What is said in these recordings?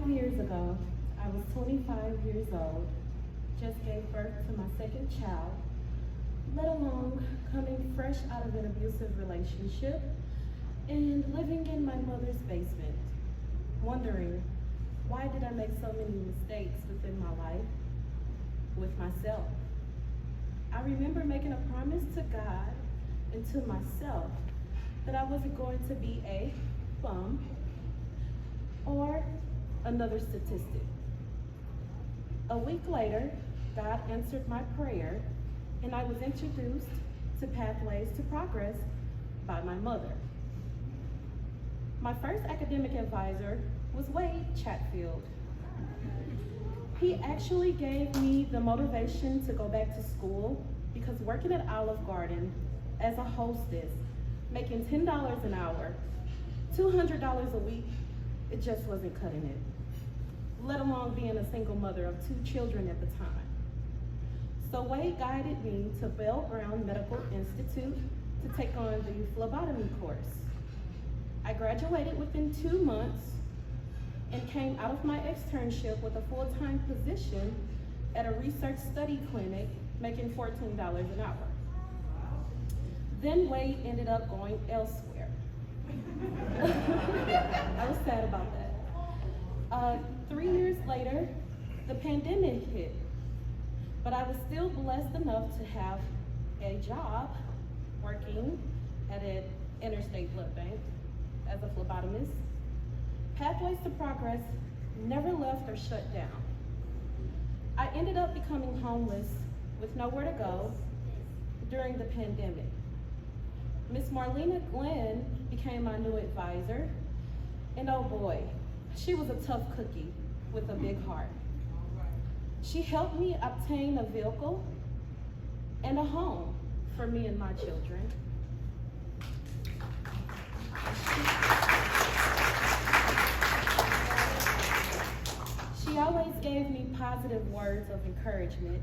5 years ago, I was 25 years old, just gave birth to my second child, let alone coming fresh out of an abusive relationship and living in my mother's basement, wondering, why did I make so many mistakes within my life, with myself? I remember making a promise to God and to myself that I wasn't going to be a bum or another statistic. A week later, God answered my prayer and I was introduced to Pathways to Progress by my mother. My first academic advisor was Wade Chatfield. He actually gave me the motivation to go back to school because working at Olive Garden as a hostess, making $10 an hour, $200 a week, it just wasn't cutting it, let alone being a single mother of 2 children at the time. So Wade guided me to Bell Brown Medical Institute to take on the phlebotomy course. I graduated within 2 months and came out of my externship with a full-time position at a research study clinic, making $14 an hour. Then Wade ended up going elsewhere. I was sad about that. 3 years later, the pandemic hit, but I was still blessed enough to have a job working at an interstate blood bank as a phlebotomist. Pathways to Progress never left or shut down. I ended up becoming homeless with nowhere to go during the pandemic. Miss Marlena Glenn became my new advisor, and oh boy, she was a tough cookie with a big heart. She helped me obtain a vehicle and a home for me and my children. She always gave me positive words of encouragement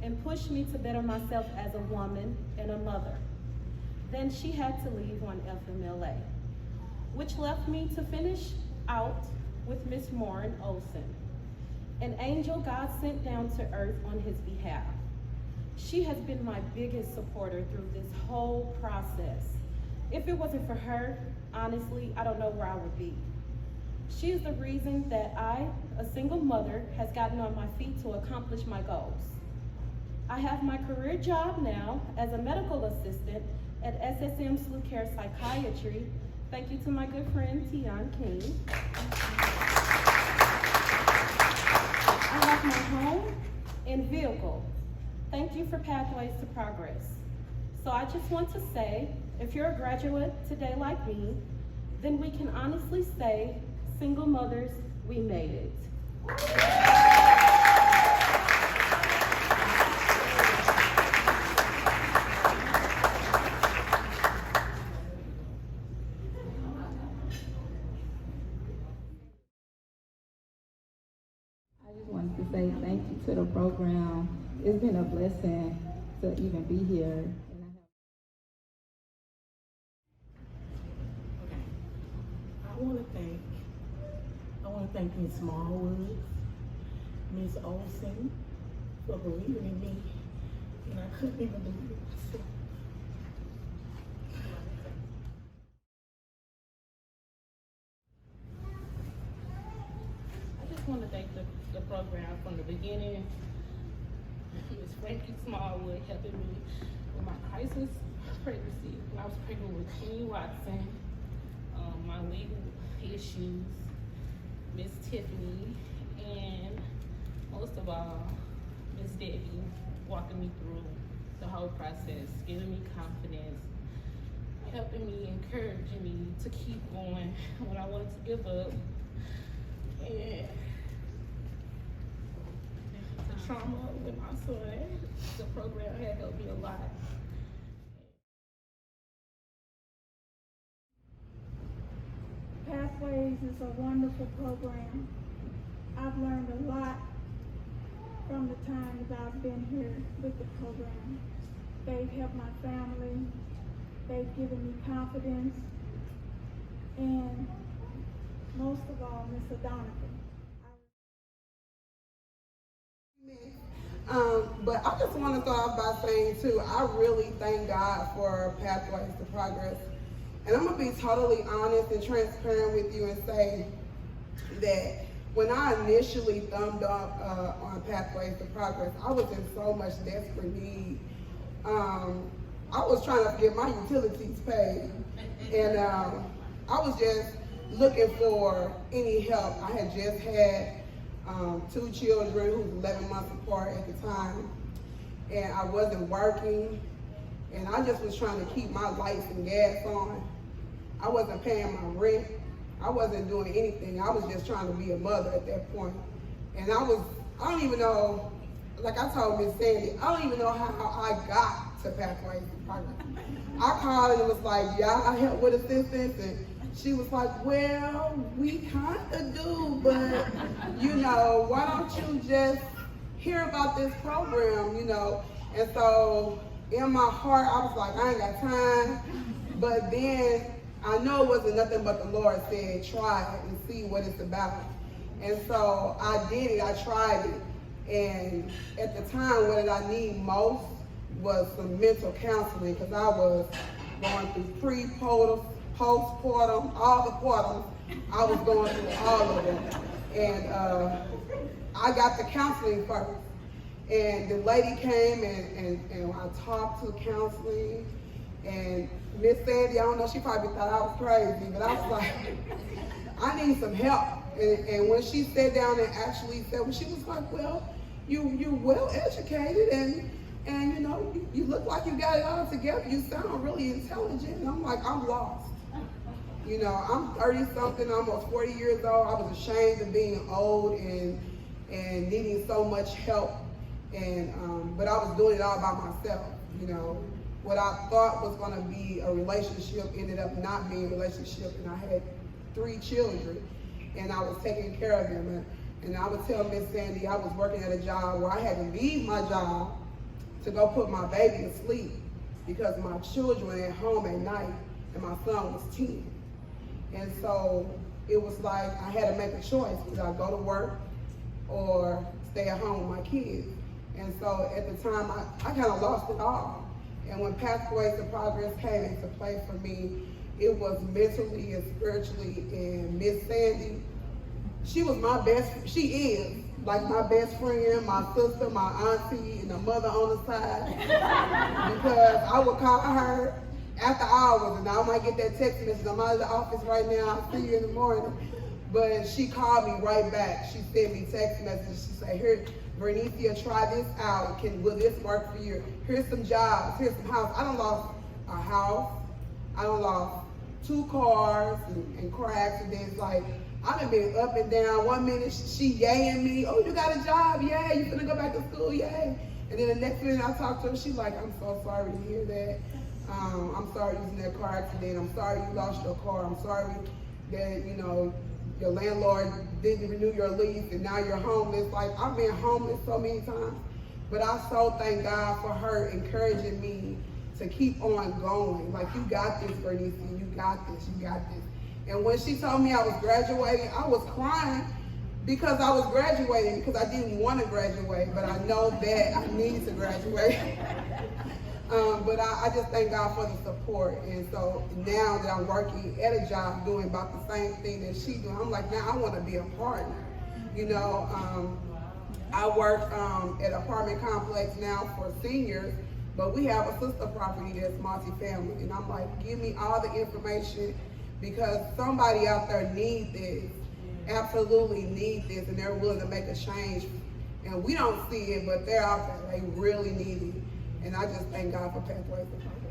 and pushed me to better myself as a woman and a mother. Then she had to leave on FMLA, which left me to finish out with Miss Maureen Olson, an angel God sent down to earth on his behalf. She has been my biggest supporter through this whole process. If it wasn't for her, honestly, I don't know where I would be. She is the reason that I, a single mother, has gotten on my feet to accomplish my goals. I have my career job now as a medical assistant at SSM SLU Care Psychiatry. Thank you to my good friend, Tion King. I have my home and vehicle. Thank you for Pathways to Progress. So I just want to say, if you're a graduate today like me, then we can honestly say, single mothers, we made it. I just wanted to say thank you to the program. It's been a blessing to even be here. I want to thank Ms. Smallwood, Ms. Olson for believing in me, and I couldn't even believe it myself. I just want to thank the program from the beginning. Ms. Frankie Smallwood helping me with my crisis pregnancy when I was pregnant with Queen Watson, my legal issues, Miss Tiffany, and most of all, Miss Debbie, walking me through the whole process, giving me confidence, helping me, encouraging me to keep going when I wanted to give up. And the trauma with my son, the program had helped me a lot. Pathways is a wonderful program. I've learned a lot from the time that I've been here with the program. They've helped my family, they've given me confidence, and most of all, Mr. Donovan. But I just want to start off by saying too, I really thank God for Pathways to Progress. And I'm gonna be totally honest and transparent with you and say that when I initially thumbed up on Pathways to Progress, I was in so much desperate need. I was trying to get my utilities paid, and I was just looking for any help. I had just had 2 children who was 11 months apart at the time, and I wasn't working, and I just was trying to keep my lights and gas on. I wasn't paying my rent. I wasn't doing anything. I was just trying to be a mother at that point. And I don't even know, like I told Miss Sandy, I don't even know how I got to Pathways to Progress. I called and was like, yeah, I help with assistance, and she was like, well, we kind of do, but, you know, why don't you just hear about this program, you know? And so in my heart, I was like, I ain't got time. But then I know it wasn't nothing but the Lord said, try it and see what it's about. And so I did it, I tried it. And at the time, what I need most was some mental counseling, because I was going through pre-postpartum, postpartum, all the portals. I was going through all of them. And I got the counseling first. And the lady came and I talked to counseling. And Miss Sandy, I don't know, she probably thought I was crazy, but I was like, I need some help. And when she sat down and actually said, well, she was like, well, you're well educated and you know, you look like you got it all together. You sound really intelligent. And I'm like, I'm lost. You know, I'm 30-something, almost 40 years old. I was ashamed of being old and needing so much help. And but I was doing it all by myself. You know, what I thought was going to be a relationship ended up not being a relationship. And I had 3 children, and I was taking care of them. And I would tell Miss Sandy I was working at a job where I had to leave my job to go put my baby to sleep because my children were at home at night and my son was 10. And so it was like I had to make a choice. Did I go to work or stay at home with my kids? And so at the time, I kind of lost it all. And when Pathways to Progress came into play for me, it was mentally and spiritually. And Miss Sandy, she was my best, she is like my best friend, my sister, my auntie, and a mother on the side. Because I would call her after hours, and I might get that text message, I'm out of the office right now, I'll see you in the morning. But she called me right back. She sent me text messages. She said, here, Bernicia, try this out. Will this work for you? Here's some jobs, here's some houses. I done lost a house. I done lost 2 cars and car accidents. Like, I done been up and down. One minute she yaying me, oh, you got a job, yay, you finna go back to school, yay. And then the next minute I talk to her, she's like, I'm so sorry to hear that. I'm sorry you was in that car accident. I'm sorry you lost your car. I'm sorry that, you know, your landlord didn't renew your lease and now you're homeless. Like, I've been homeless so many times. But I so thank God for her encouraging me to keep on going. Like, you got this, Bernicia, you got this, you got this. And when she told me I was graduating, I was crying because I was graduating, because I didn't want to graduate, but I know that I need to graduate. But I just thank God for the support. And so now that I'm working at a job doing about the same thing that she doing, I'm like, now I want to be a partner. You know, I work at an apartment complex now for seniors, but we have a sister property that's multifamily. And I'm like, give me all the information, because somebody out there needs this, absolutely need this, and they're willing to make a change. And we don't see it, but they're out there, they really need it. And I just thank God for Pathways to Progress.